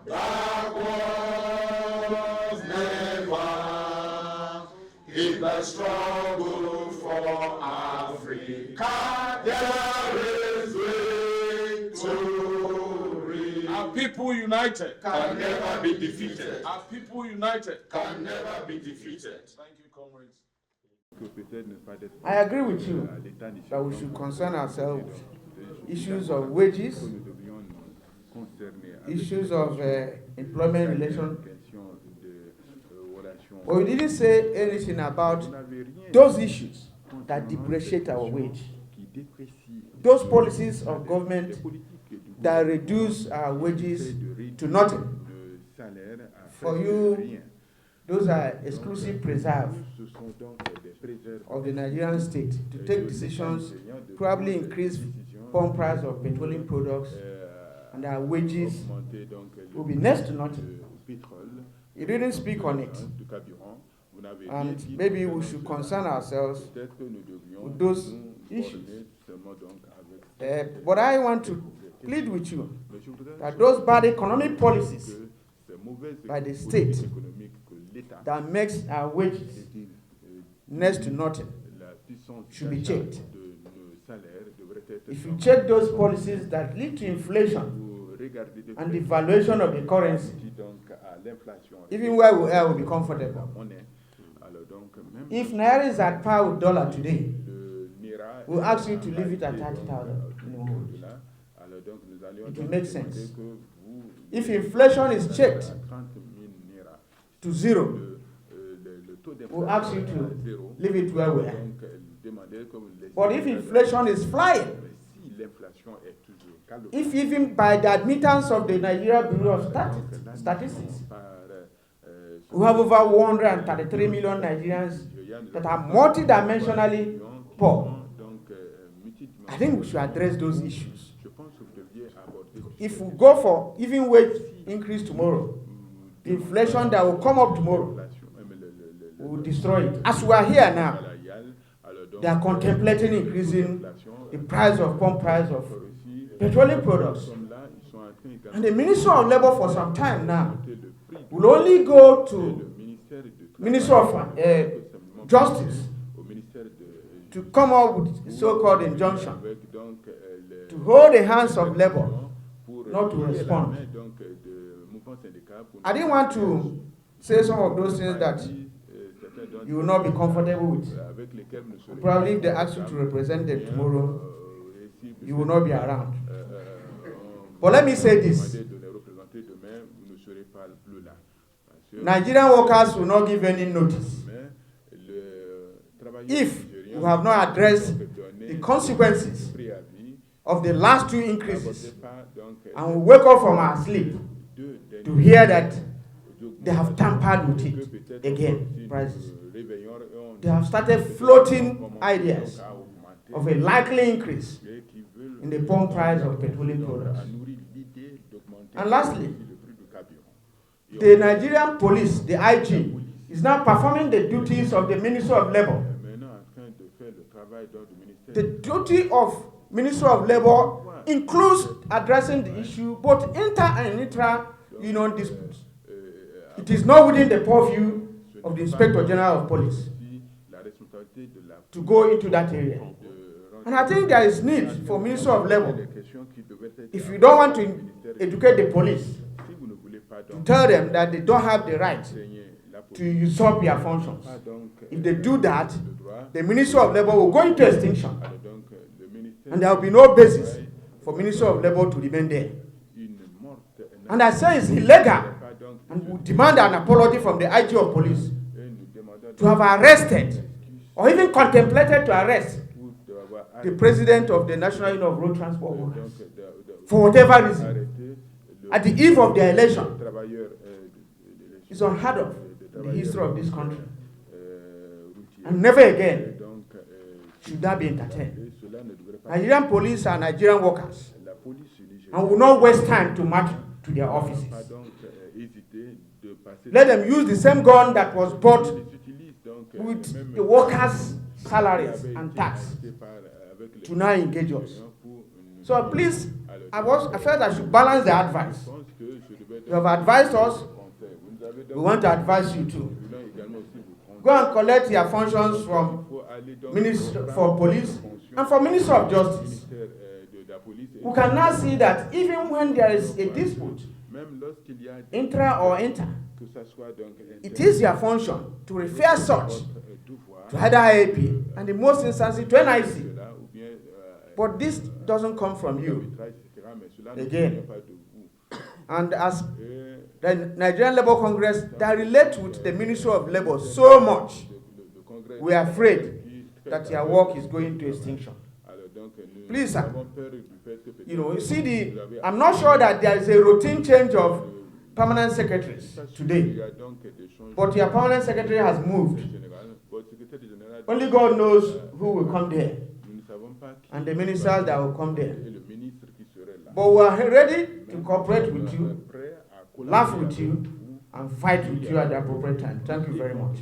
backwards never. In the struggle for Africa, there is victory. Our people united Can never be defeated. Our people united Can never be defeated. Thank you, comrades. I agree with you that we should concern ourselves with issues of wages, issues of employment relations. But we didn't say anything about those issues that depreciate our wage. Those policies of government that reduce our wages to nothing. For you, those are exclusive preserve of the Nigerian state to take decisions, probably increase pump price of petroleum products, and our wages will be next to nothing. You didn't speak on it. And maybe we should concern ourselves with those issues. But I want to plead with you that those bad economic policies by the state that makes our wages next to nothing should be checked. If you check those policies that lead to inflation and the valuation of the currency, even where we are will be comfortable. If Naira is at par with dollar today, we'll ask you to leave it at 30,000 minimum wage. It will make sense. If inflation is checked to zero, we'll ask you to leave it where we are. But if inflation is flying, if even by the admittance of the Nigeria Bureau of Statistics, we have over 133 million Nigerians that are multidimensionally poor, I think we should address those issues. If we go for even wage increase tomorrow, the inflation that will come up tomorrow will destroy it. As we are here now, they are contemplating increasing the price of pump price of petroleum products. And the Minister of Labour for some time now will only go to Minister of Justice to come up with so-called injunction to hold the hands of Labour not to respond. I didn't want to say some of those things that you will not be comfortable with. Probably if they ask you to represent them tomorrow, you will not be around. But let me say this. Nigerian workers will not give any notice if we have not addressed the consequences of the last two increases and we wake up from our sleep to hear that they have tampered with it again, prices. They have started floating ideas of a likely increase in the pump price of petroleum products. And lastly, the Nigerian police, the IG, is now performing the duties of the Minister of Labour. The duty of Minister of Labour includes addressing the issue both inter and intra-union disputes. It is not within the purview of the Inspector General of Police to go into that area. And I think there is need for Minister of Labour, if you don't want to educate the police, to tell them that they don't have the right to usurp their functions. If they do that, the Minister of Labour will go into extinction. And there will be no basis for Minister of Labour to remain there. And I say it's illegal, and we demand an apology from the IG of police to have arrested or even contemplated to arrest the president of the National Union of Road Transport Workers for whatever reason at the eve of the election. It's unheard of in the history of this country. And never again should that be entertained. Nigerian police are Nigerian workers and will not waste time to march to their offices. Let them use the same gun that was bought with the workers' salaries and tax to now engage us. So please, I felt I should balance the advice. You have advised us, we want to advise you too. Go and collect your functions from Minister for Police and for Minister of Justice. We can now see that even when there is a dispute, intra or inter, it is your function to refer such to either IAP and in most instances to NIC. But this doesn't come from you. Again. And as the Nigerian Labour Congress that relate with the Ministry of Labour so much, we are afraid that your work is going to extinction. Please, sir. You see, I'm not sure that there is a routine change of permanent secretaries today. But your permanent secretary has moved. Only God knows who will come there. And the ministers that will come there. But we are ready to cooperate with you, laugh with you, and fight with you at the appropriate time. Thank you very much.